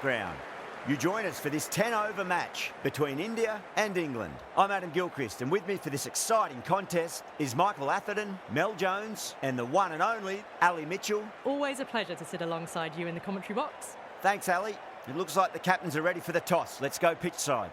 Ground. You join us for this 10-over match between India and England. I'm Adam Gilchrist, and with me for this exciting contest is Michael Atherton, Mel Jones, and the one and only Ali Mitchell. Always a pleasure to sit alongside you in the commentary box. Thanks, Ali. It looks like the captains are ready for the toss. Let's go pitch side.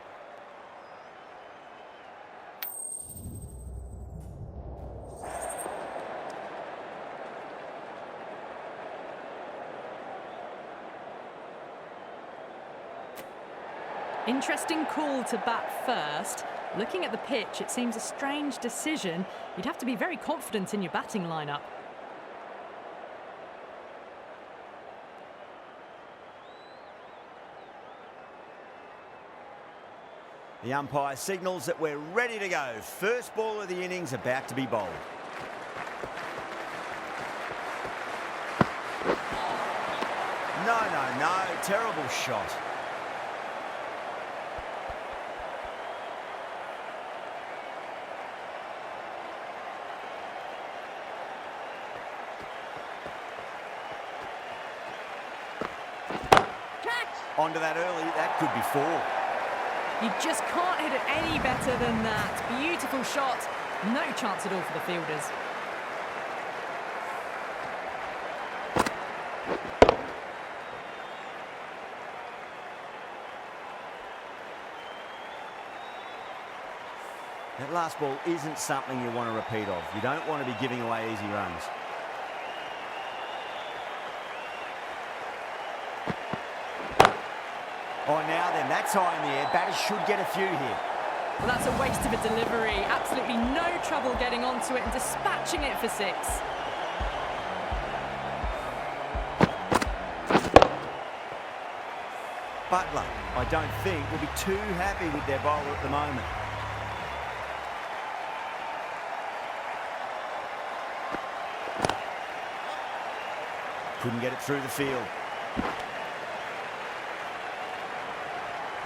Interesting call to bat first. Looking at the pitch, it seems a strange decision. You'd have to be very confident in your batting lineup. The umpire signals that we're ready to go. First ball of the innings about to be bowled. No. Terrible shot. Onto that early, that could be four. You just can't hit it any better than that. Beautiful shot. No chance at all for the fielders. That last ball isn't something you want to repeat of. You don't want to be giving away easy runs. Oh, now then, that's high in the air. Batters should get a few here. Well, that's a waste of a delivery. Absolutely no trouble getting onto it and dispatching it for six. Butler, I don't think, will be too happy with their bowler at the moment. Couldn't get it through the field.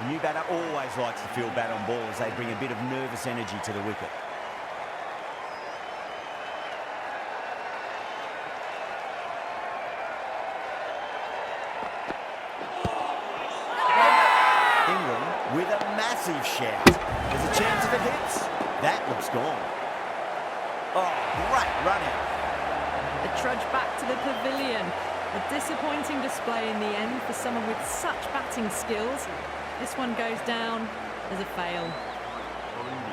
The new batter always likes to field bat on ball as they bring a bit of nervous energy to the wicket. England with a massive shout. There's a chance if it hits. That looks gone. Oh, great run out. The trudge back to the pavilion. A disappointing display in the end for someone with such batting skills. This one goes down as a fail.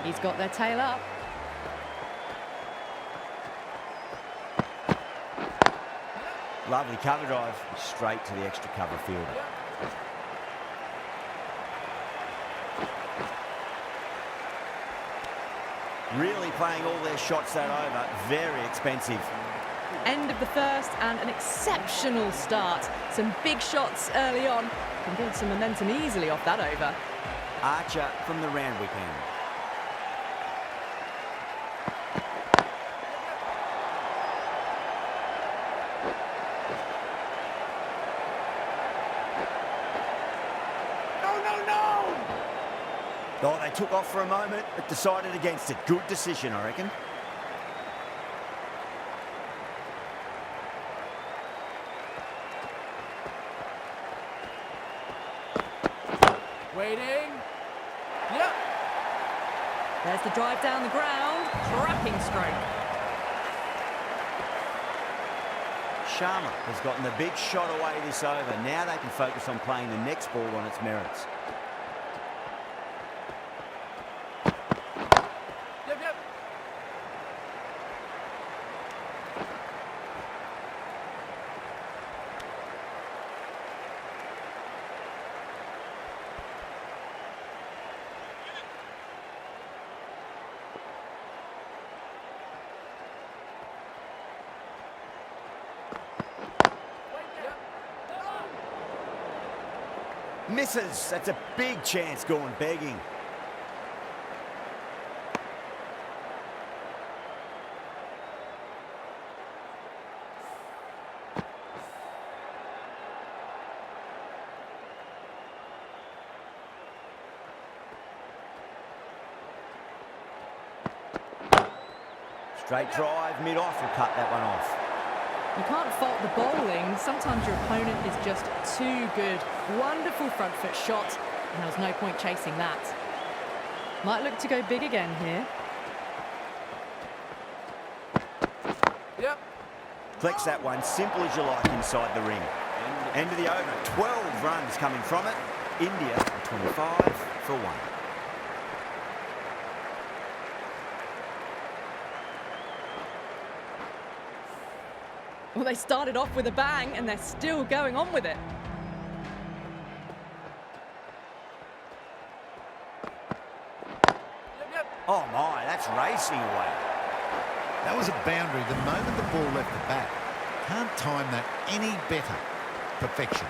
He's got their tail up. Lovely cover drive, straight to the extra cover fielder. Really playing all their shots that over, very expensive. End of the first and an exceptional start. Some big shots early on. Can build some momentum easily off that over. Archer from the Randwick end. No! Oh, they took off for a moment, but decided against it. Good decision, I reckon. Waiting. Yep. There's the drive down the ground. Cracking stroke. Sharma has gotten the big shot away this over. Now they can focus on playing the next ball on its merits. Yep. Misses. That's a big chance gone begging. Straight drive, mid-off, will cut that one off. You can't fault the bowling. Sometimes your opponent is just too good. Wonderful front foot shot, and there was no point chasing that. Might look to go big again here. Yep. Flex that one, simple as you like inside the ring. End of the over, 12 runs coming from it. India 25 for 1. Well, they started off with a bang, and they're still going on with it. Yep. Oh my, that's racing away. That was a boundary the moment the ball left the bat. Can't time that any better. Perfection.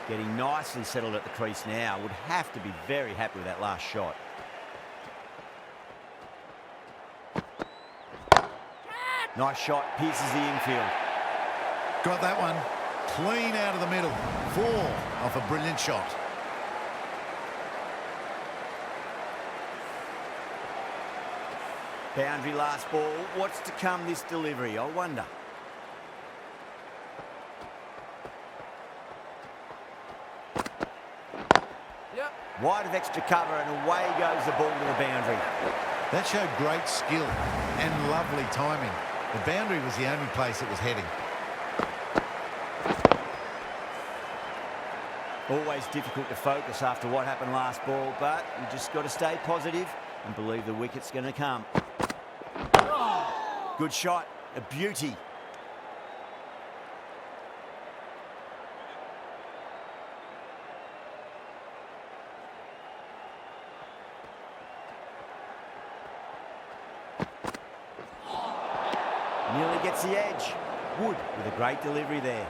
Getting nicely settled at the crease now. Would have to be very happy with that last shot. Nice shot, pierces the infield. Got that one. Clean out of the middle. 4 off a brilliant shot. Boundary last ball. What's to come this delivery, I wonder. Yep. Wide of extra cover and away goes the ball to the boundary. That showed great skill and lovely timing. The boundary was the only place it was heading. Always difficult to focus after what happened last ball, but you just got to stay positive and believe the wicket's going to come. Good shot, a beauty. Nearly gets the edge. Wood with a great delivery there.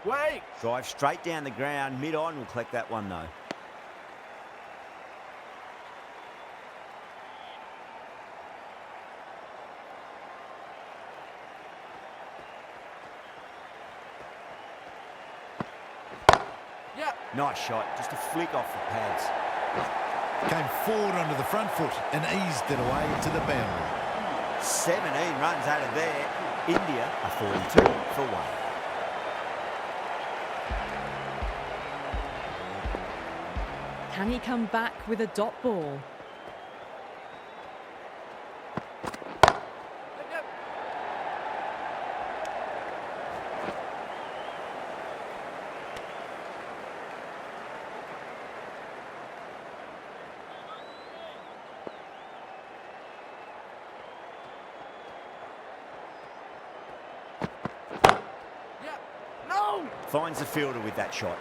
Wait. Drive straight down the ground. Mid-on will collect that one though. Yep. Nice shot, just a flick off the pads. Came forward onto the front foot and eased it away to the boundary. 17 runs out of there. India are 42 for 1. Can he come back with a dot ball? Yep. Yep. No. Finds the fielder with that shot.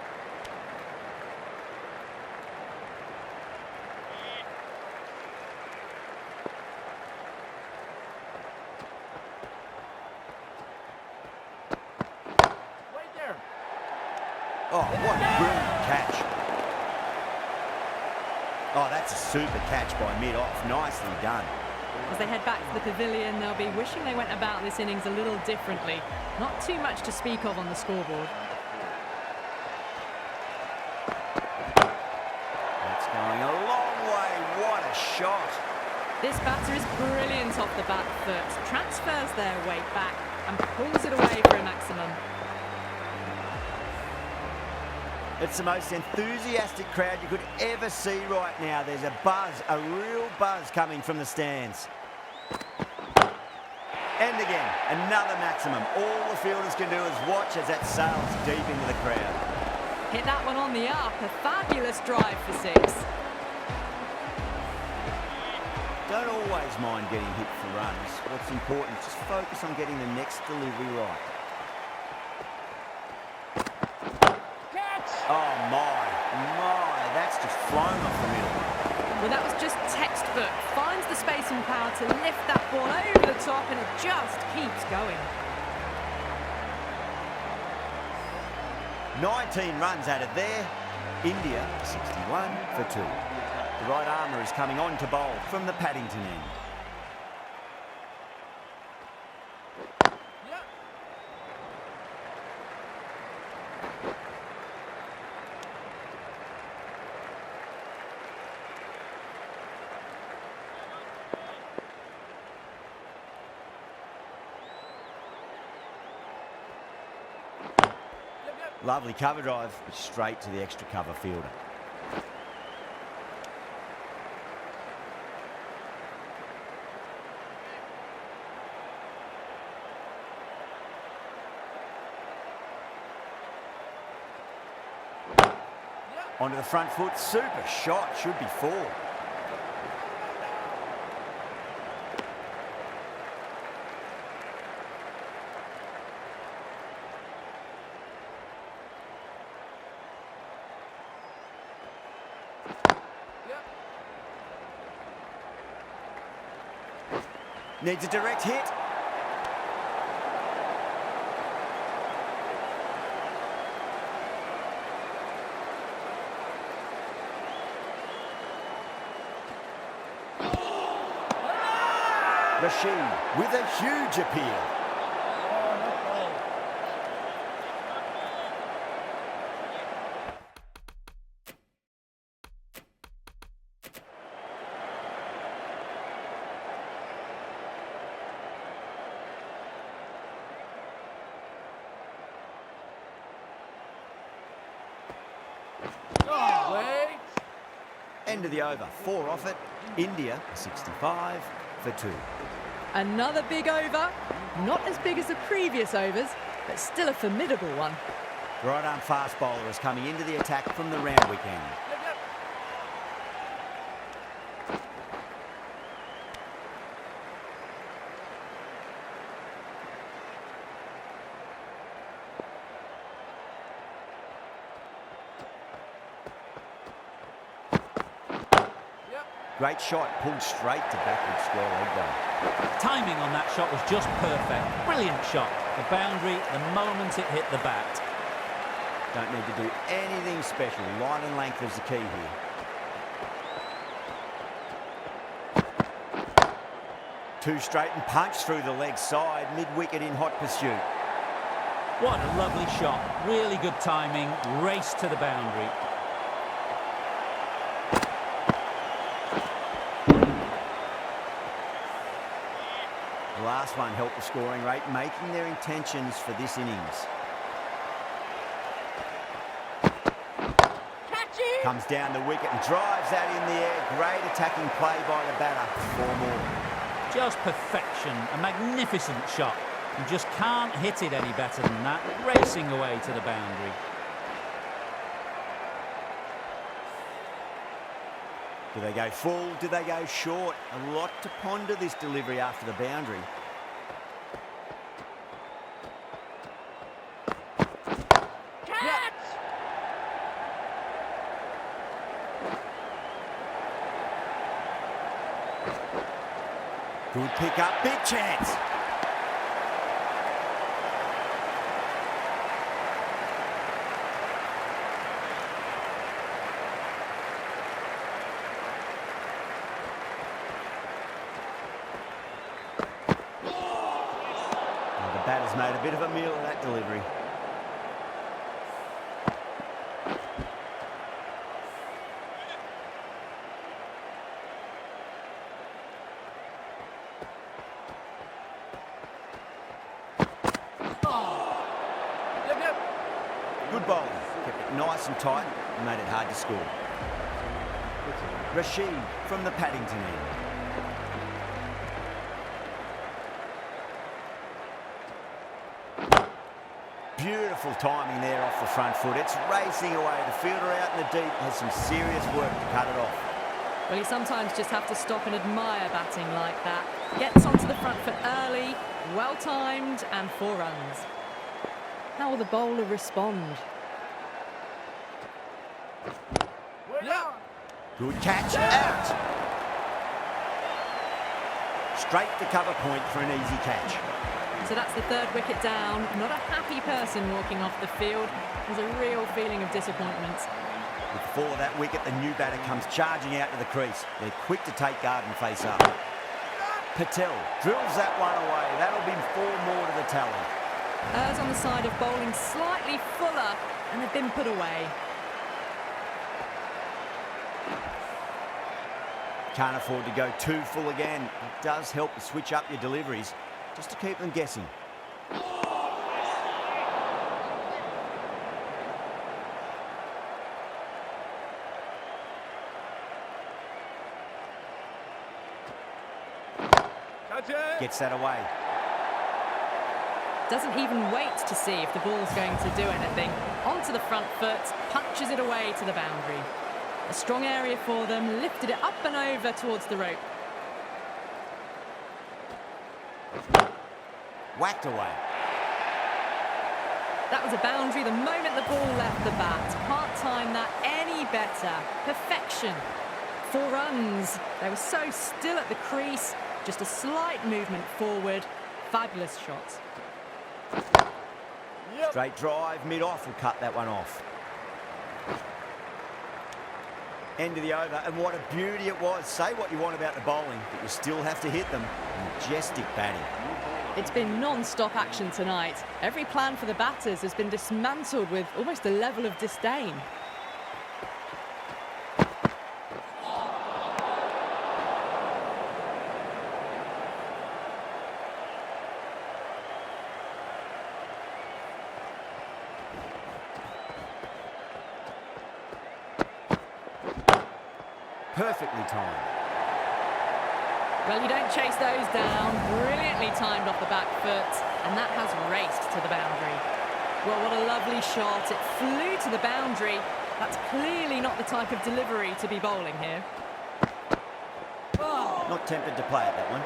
Wait there. Oh, what a brilliant catch. Oh, that's a super catch by mid-off. Nicely done. As they head back to the pavilion, they'll be wishing they went about this innings a little differently. Not too much to speak of on the scoreboard. That's going a long way. What a shot. This batter is brilliant off the back foot, transfers their weight back and pulls it away for a maximum. It's the most enthusiastic crowd you could ever see right now. There's a buzz, a real buzz coming from the stands. And again, another maximum. All the fielders can do is watch as that sails deep into the crowd. Hit that one on the up, a fabulous drive for 6. Don't always mind getting hit for runs. What's important is just focus on getting the next delivery right. Oh my, that's just flown off the middle. Well, that was just textbook. Finds the space and power to lift that ball over the top, and it just keeps going. 19 runs out of there. India 61 for 2. The right armour is coming on to bowl from the Paddington end. Yep. Lovely cover drive, straight to the extra cover fielder. Onto the front foot, super shot, should be 4. Needs a direct hit. Rashid with a huge appeal. End of the over, 4 off it. India 65 for 2. Another big over. Not as big as the previous overs, but still a formidable one. Right arm fast bowler is coming into the attack from the Randwick end. Great shot, pulled straight to backward square leg though. Timing on that shot was just perfect. Brilliant shot. The boundary, the moment it hit the bat. Don't need to do anything special. Line and length is the key here. Two straight and punch through the leg side, mid-wicket in hot pursuit. What a lovely shot. Really good timing. Race to the boundary. The last one helped the scoring rate, making their intentions for this innings. Comes down the wicket and drives that in the air. Great attacking play by the batter. 4 more. Just perfection. A magnificent shot. You just can't hit it any better than that. Racing away to the boundary. Do they go full? Do they go short? A lot to ponder this delivery after the boundary. Good pick up, big chance. The batter's made a bit of a meal of that delivery. Good bowling, kept it nice and tight and made it hard to score. Rashid from the Paddington end. Beautiful timing there off the front foot. It's racing away. The fielder out in the deep has some serious work to cut it off. Well, you sometimes just have to stop and admire batting like that. Gets onto the front foot early, well-timed, and 4 runs. How will the bowler respond? Good catch, out. Straight to cover point for an easy catch. So that's the 3rd wicket down. Not a happy person walking off the field. There's a real feeling of disappointment. With 4 of that wicket, the new batter comes charging out to the crease. They're quick to take guard and face up. Patel drills that one away. That'll be 4 more to the tally. Errs on the side of bowling slightly fuller, and they've been put away. Can't afford to go too full again. It does help to switch up your deliveries, just to keep them guessing. Catch it. Gets that away. Doesn't even wait to see if the ball's going to do anything. Onto the front foot, punches it away to the boundary. A strong area for them, lifted it up and over towards the rope. Whacked away. That was a boundary the moment the ball left the bat. Can't time that any better. Perfection. 4 runs. They were so still at the crease. Just a slight movement forward. Fabulous shot. Yep. Straight drive, mid-off will cut that one off. End of the over, and what a beauty it was. Say what you want about the bowling, but you still have to hit them. Majestic batting. It's been non-stop action tonight. Every plan for the batters has been dismantled with almost a level of disdain. Perfectly timed. Well, you don't chase those down. Brilliantly timed off the back foot, and that has raced to the boundary. Well, what a lovely shot. It flew to the boundary. That's clearly not the type of delivery to be bowling here. Not tempted to play at that one.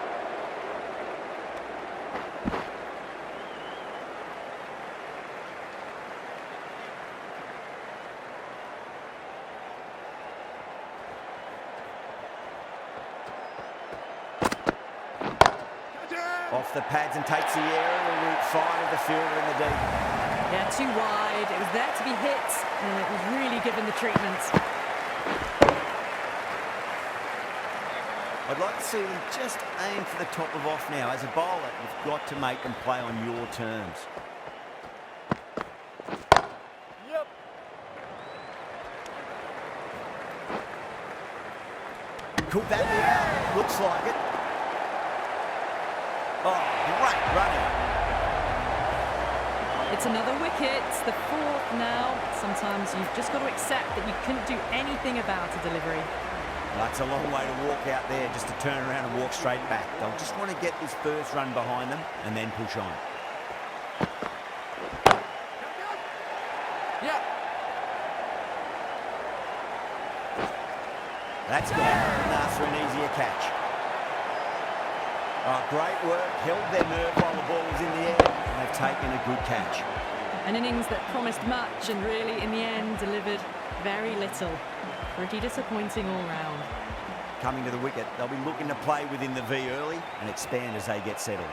Off the pads and takes the aerial route, fired the fielder in the deep. Yeah, too wide. It was there to be hit, and it was really given the treatment. I'd like to see them just aim for the top of off now. As a bowler, you've got to make them play on your terms. Yep. Could that be out? Looks like it. Oh, great running. It's another wicket, the 4th now. Sometimes you've just got to accept that you couldn't do anything about a delivery. Well, that's a long way to walk out there just to turn around and walk straight back. They'll just want to get this first run behind them and then push on. Yeah. That's gone. Enough for an easier catch. Oh, great work. Held their nerve while the ball was in the air. And they've taken a good catch. An innings that promised much and really, in the end, delivered very little. Pretty disappointing all round. Coming to the wicket, they'll be looking to play within the V early and expand as they get settled.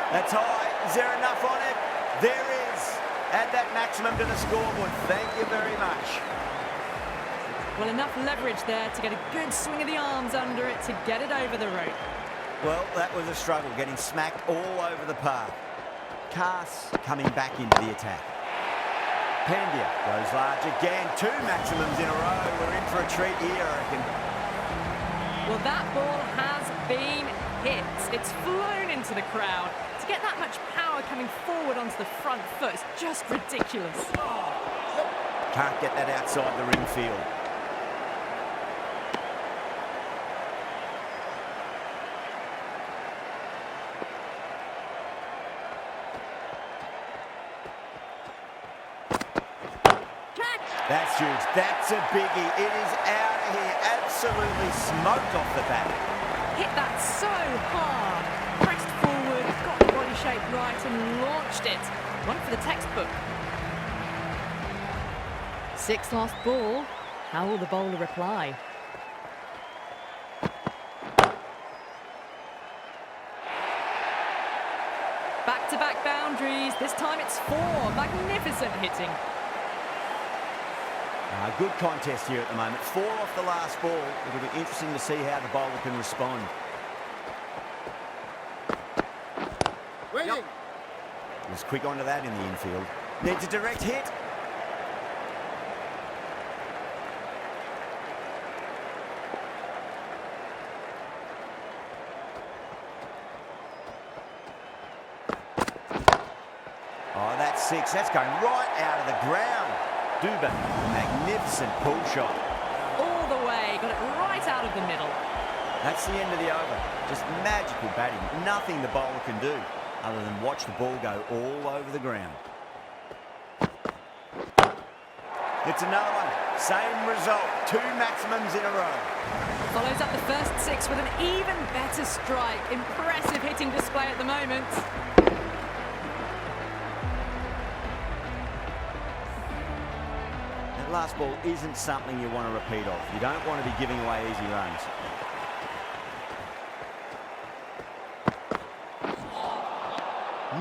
That's high. Is there enough on it? There is. Add that maximum to the scoreboard. Thank you very much. Well, enough leverage there to get a good swing of the arms under it to get it over the rope. Well, that was a struggle, getting smacked all over the park. Cass coming back into the attack. Pandya goes large again. 2 maximums in a row. We're in for a treat here, I reckon. Well, that ball has been hit. It's flown into the crowd. To get that much power coming forward onto the front foot is just ridiculous. Can't get that outside the ring field. That's huge. That's a biggie. It is out of here. Absolutely smoked off the bat. Hit that so hard. Pressed forward, got the body shape right and launched it. One for the textbook. 6th last ball. How will the bowler reply? Back-to-back boundaries. This time it's 4. Magnificent hitting. Good contest here at the moment. 4 off the last ball. It'll be interesting to see how the bowler can respond. Waiting. He was quick onto that in the infield. Needs a direct hit. Oh, that's 6. That's going right out of the ground. Dubin, magnificent pull shot. All the way, got it right out of the middle. That's the end of the over. Just magical batting. Nothing the bowler can do other than watch the ball go all over the ground. It's another one. Same result. 2 maximums in a row. Follows up the first 6 with an even better strike. Impressive hitting display at the moment. That last ball isn't something you want to repeat of. You don't want to be giving away easy runs.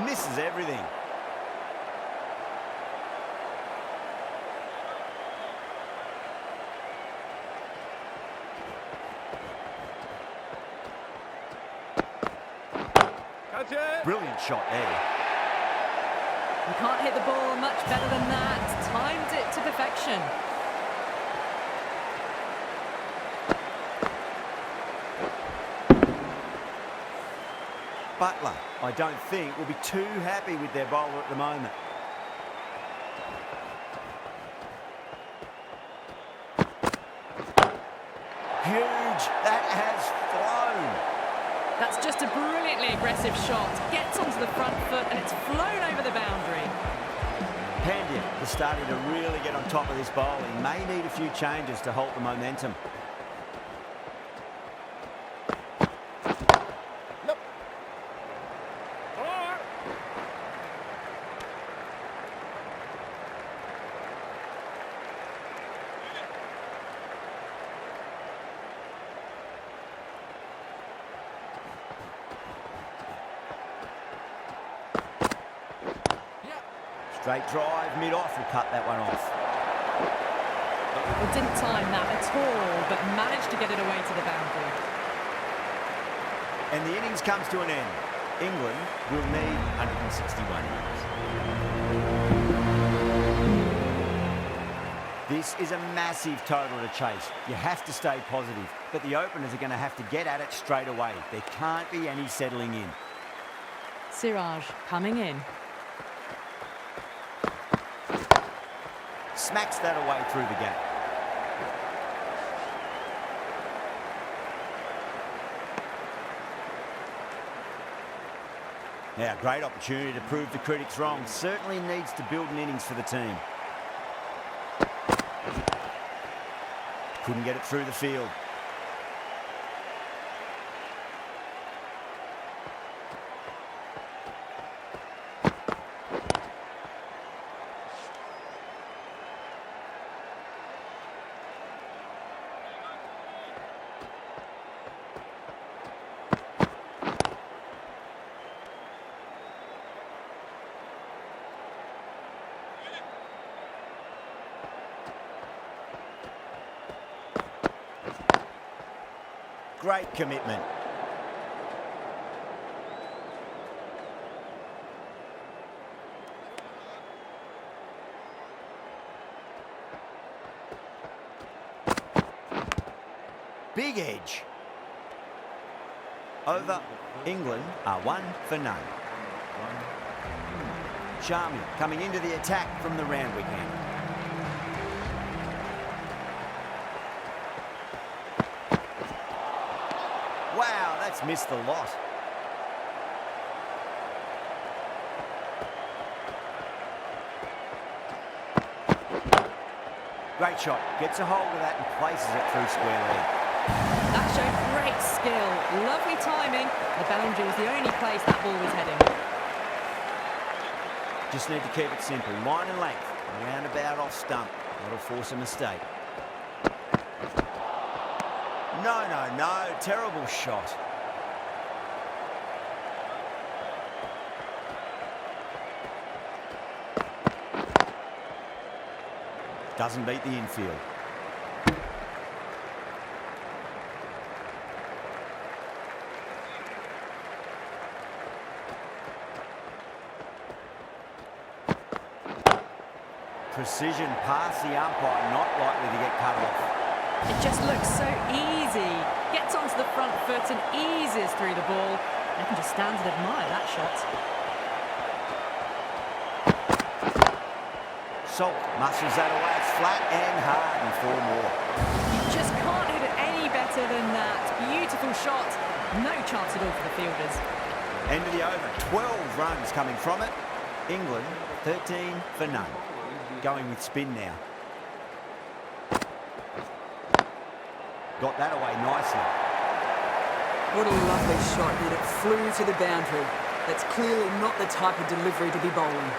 Misses everything. Catch it. Brilliant shot there. You can't hit the ball much better than that. Timed it to perfection. Butler, I don't think, will be too happy with their bowler at the moment. Huge. That has flown. That's just a brilliantly aggressive shot. Gets onto the front foot and it's flown over the boundary. Pandya is starting to really get on top of this bowl. He may need a few changes to halt the momentum. Yep. Four. Straight drive, mid-off, will cut that one off. Well, didn't time that at all, but managed to get it away to the boundary. And the innings comes to an end. England will need 161 innings. This is a massive total to chase. You have to stay positive, but the openers are going to have to get at it straight away. There can't be any settling in. Siraj coming in. Smacks that away through the gap. Now, great opportunity to prove the critics wrong. Certainly needs to build an innings for the team. Couldn't get it through the field. Great commitment. Big edge. Over. England are 1 for none. Sharmi coming into the attack from the Randwick end. Wow, that's missed the lot. Great shot. Gets a hold of that and places it through square leg. That showed great skill. Lovely timing. The boundary was the only place that ball was heading. Just need to keep it simple. Line and length. Round about off stump. That'll force a mistake. No, no, no. Terrible shot. Doesn't beat the infield. Precision past the umpire, not likely to get cut off. It just looks so easy. Gets onto the front foot and eases through the ball. I can just stand and admire that shot. Salt muscles that away. It's flat and hard and 4 more. You just can't hit it any better than that. Beautiful beautiful shot. No chance at all for the fielders. End of the over. 12 runs coming from it. England, 13 for none. Going with spin now. Got that away nicely. What a lovely shot, yet it flew to the boundary. That's clearly not the type of delivery to be bowling.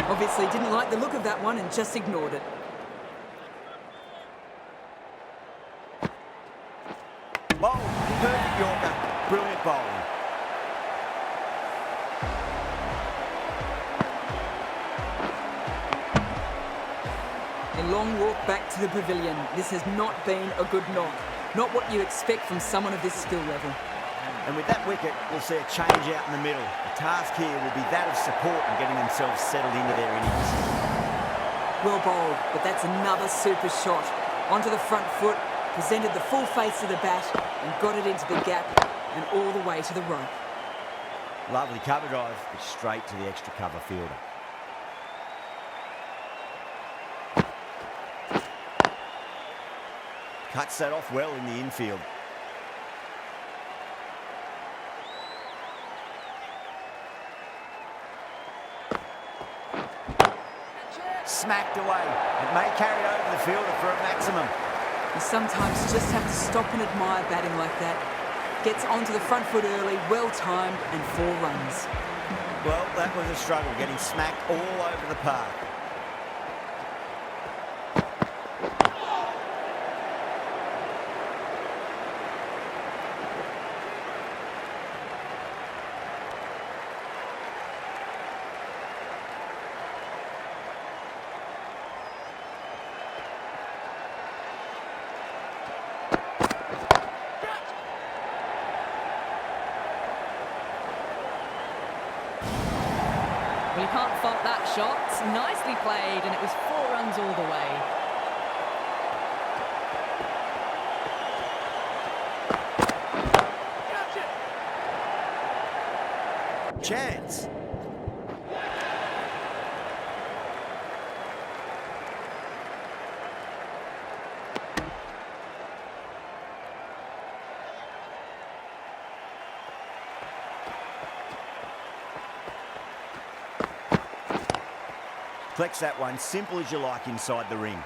Obviously didn't like the look of that one and just ignored it. Bowled. Perfect Yorker. Brilliant bowling. A long walk back to the pavilion. This has not been a good knock. Not what you expect from someone of this skill level. And with that wicket, we'll see a change out in the middle. The task here will be that of support and getting themselves settled into their innings. Well bowled, but that's another super shot. Onto the front foot, presented the full face of the bat and got it into the gap and all the way to the rope. Lovely cover drive, but straight to the extra cover fielder. Cuts that off well in the infield. Smacked away. It may carry over the fielder for a maximum. You sometimes just have to stop and admire batting like that. Gets onto the front foot early, well timed, and 4 runs. Well, that was a struggle, getting smacked all over the park. Well, you can't fault that shot. Nicely played, and it was 4 runs all the way. Chance. Flex that one, simple as you like inside the ring.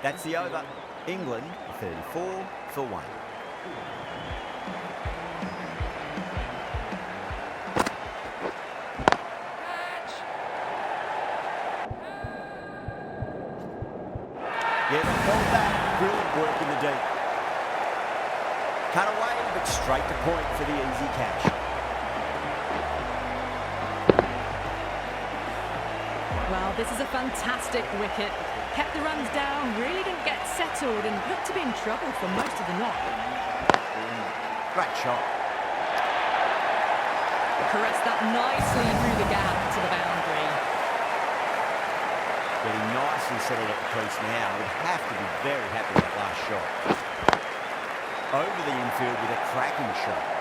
That's the over. England 34 for 1. Yeah, they called that. Brilliant work in the deep. Cut away, but straight to point for the easy catch. Well, this is a fantastic wicket. Kept the runs down, really didn't get settled and looked to be in trouble for most of the knock. Great shot. Caressed that nicely through the gap to the boundary. Getting nicely settled at the crease now. Would have to be very happy with that last shot. Over the infield with a cracking shot.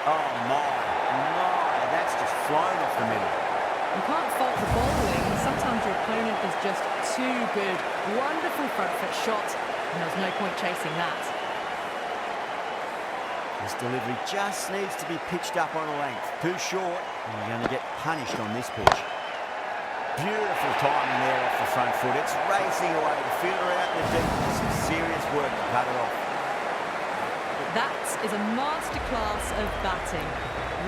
Oh my, that's just flown off the middle. You can't fault the bowling. Sometimes your opponent is just too good. Wonderful front foot shot, and there's no point chasing that. This delivery just needs to be pitched up on a length. Too short, and you're going to get punished on this pitch. Beautiful timing there off the front foot. It's racing away. The fielder out in the deep. Some serious work to cut it off. That is a masterclass of batting.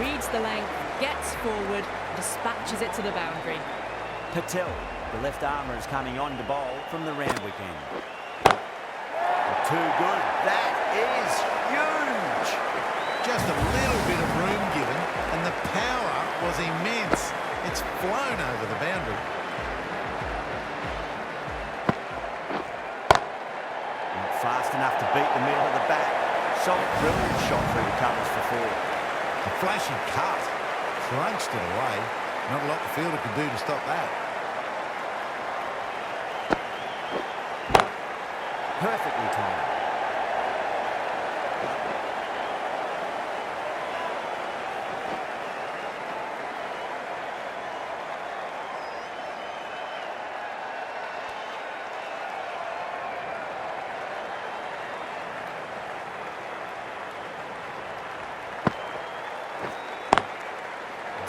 Reads the length, gets forward, dispatches it to the boundary. Patel, the left armour, is coming on to bowl from the Randwick end. Too good. That is huge. Just a little bit of room given, and the power was immense. It's flown over the boundary. Not fast enough to beat the middle of the bat. Solid, brilliant shot through the covers for four. A flashy cut. Crunched it away. Not a lot the fielder could do to stop that. Perfectly timed.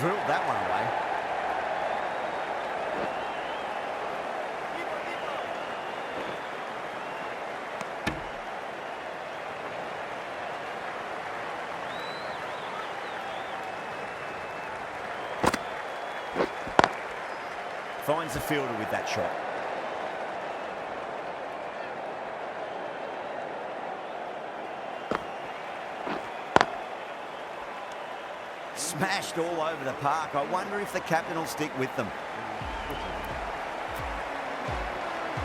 Drilled that one away. Finds the fielder with that shot. Smashed all over the park. I wonder if the captain will stick with them.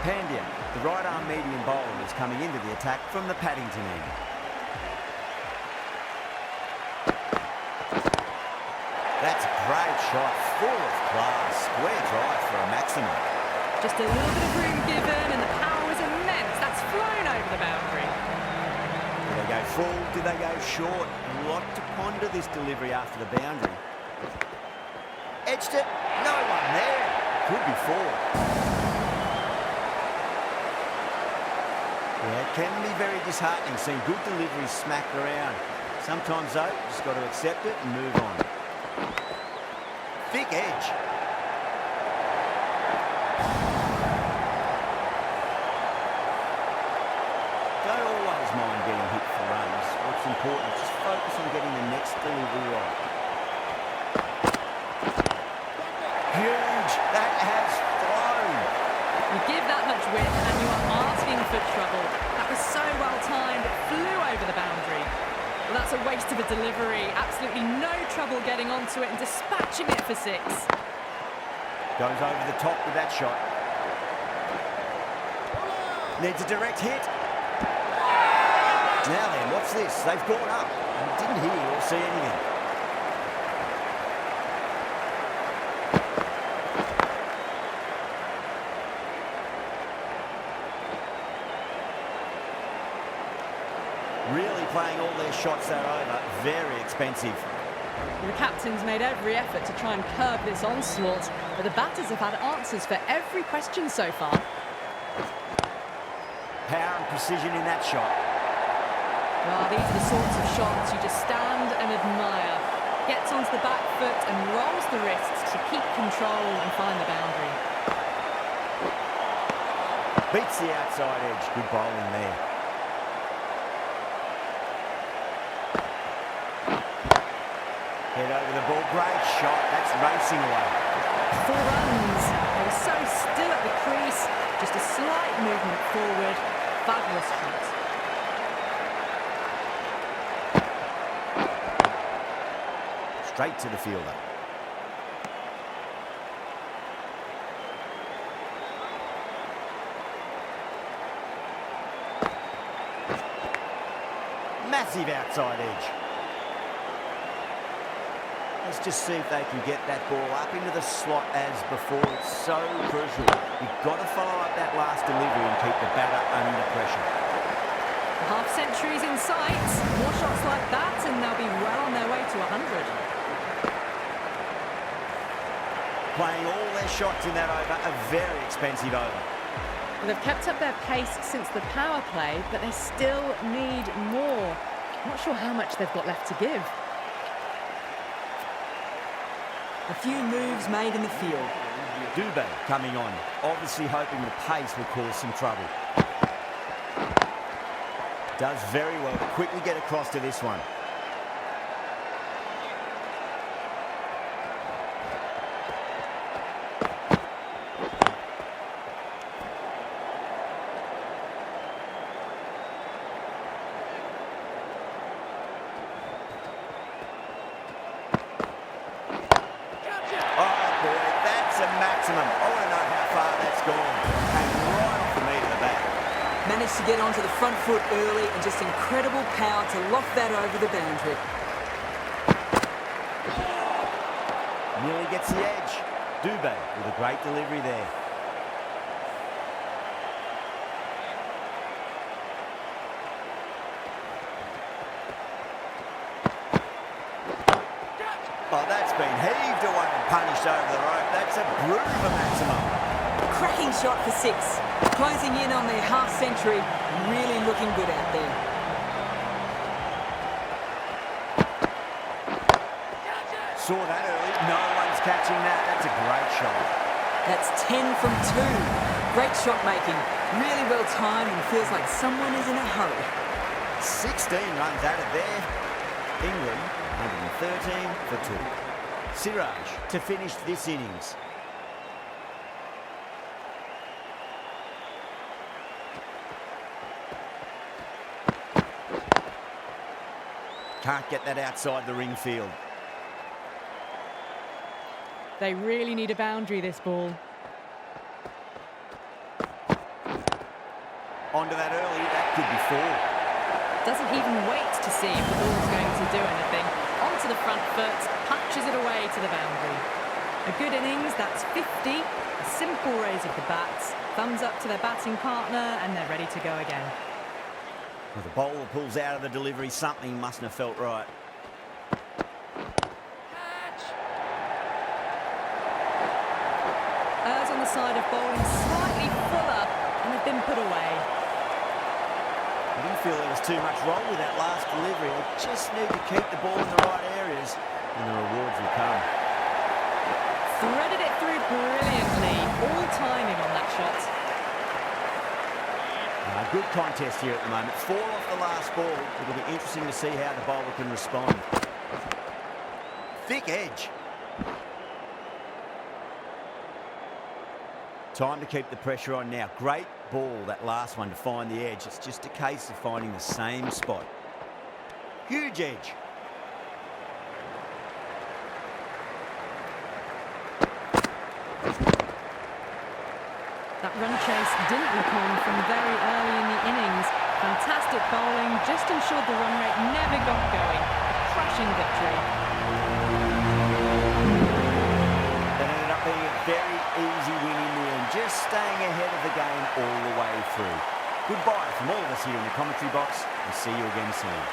Pandya, the right-arm medium bowler, is coming into the attack from the Paddington end. That's a great shot, full of class. Square drive for a maximum. Just a little bit of room given, and the power was immense. That's flown over the boundary. Did they go full? Did they go short? A lot to ponder this delivery after the boundary. Edged it. No one there. Could be four. Yeah, it can be very disheartening seeing good deliveries smacked around. Sometimes, though, you just got to accept it and move on. Thick edge. Don't always mind getting hit for runs. What's important is just focus on getting the next delivery right. Huge. That has flown. You give that much width and you are asking for trouble. That was so well timed, it flew over the boundary. Well, that's a waste of a delivery. Absolutely no trouble getting onto it and dispatching it for six. Goes over the top with that shot. Needs a direct hit. Now then, what's this? They've gone up. I didn't hear or see anything. Really playing all their shots that over. Very expensive. The captain's made every effort to try and curb this onslaught, but the batters have had answers for every question so far. Power and precision in that shot. Well, these are the sorts of shots you just stand and admire. Gets onto the back foot and rolls the wrists to keep control and find the boundary. Beats the outside edge. Good bowling there. Head over the ball. Great shot. That's racing away. 4 runs. They were so still at the crease. Just a slight movement forward. Fabulous shot. Straight to the fielder. Massive outside edge. Let's just see if they can get that ball up into the slot as before. It's so crucial. You've got to follow up that last delivery and keep the batter under pressure. The half-century's in sight. More shots like that and they'll be well on their way to 100. Playing all their shots in that over, a very expensive over. Well, they've kept up their pace since the power play, but they still need more. Not sure how much they've got left to give. A few moves made in the field. Dubé coming on, obviously hoping the pace will cause some trouble. Does very well to quickly get across to this one. Maximum. I want to know how far that's gone. And right off the meat of the bat. Managed to get onto the front foot early and just incredible power to loft that over the boundary. Nearly gets the edge. Dubé with a great delivery there. Oh, that's been heaved away and punished over the rope. That's a brute for Maximum. Cracking shot for 6. Closing in on their half century. Really looking good out there. Saw that early. No one's catching that. That's a great shot. That's 10 from 2. Great shot making. Really well timed and feels like someone is in a hurry. 16 runs out of there. England 113 for 2. Siraj to finish this innings. Can't get that outside the ring field. They really need a boundary, this ball. Onto that early, that could be 4. Doesn't even wait to see if the ball's going to do anything. Onto the front foot, punches it away to the boundary. A good innings, that's 50. A simple raise of the bats. Thumbs up to their batting partner, and they're ready to go again. Well, the bowler pulls out of the delivery. Something mustn't have felt right. Errs on the side of bowling slightly fuller, and they've been put away. I didn't feel there was too much wrong with that last delivery. They just need to keep the ball in the right areas, and the rewards will come. Threaded it through brilliantly. All timing on that shot. A good contest here at the moment. 4 off the last ball. It'll be interesting to see how the bowler can respond. Thick edge. Time to keep the pressure on now. Great ball, that last one, to find the edge. It's just a case of finding the same spot. Huge edge. That run chase didn't look on from very early in the innings. Fantastic bowling, just ensured the run rate never got going. A crashing victory. That ended up being a very easy win in the end, just staying ahead of the game all the way through. Goodbye from all of us here in the commentary box, and see you again soon.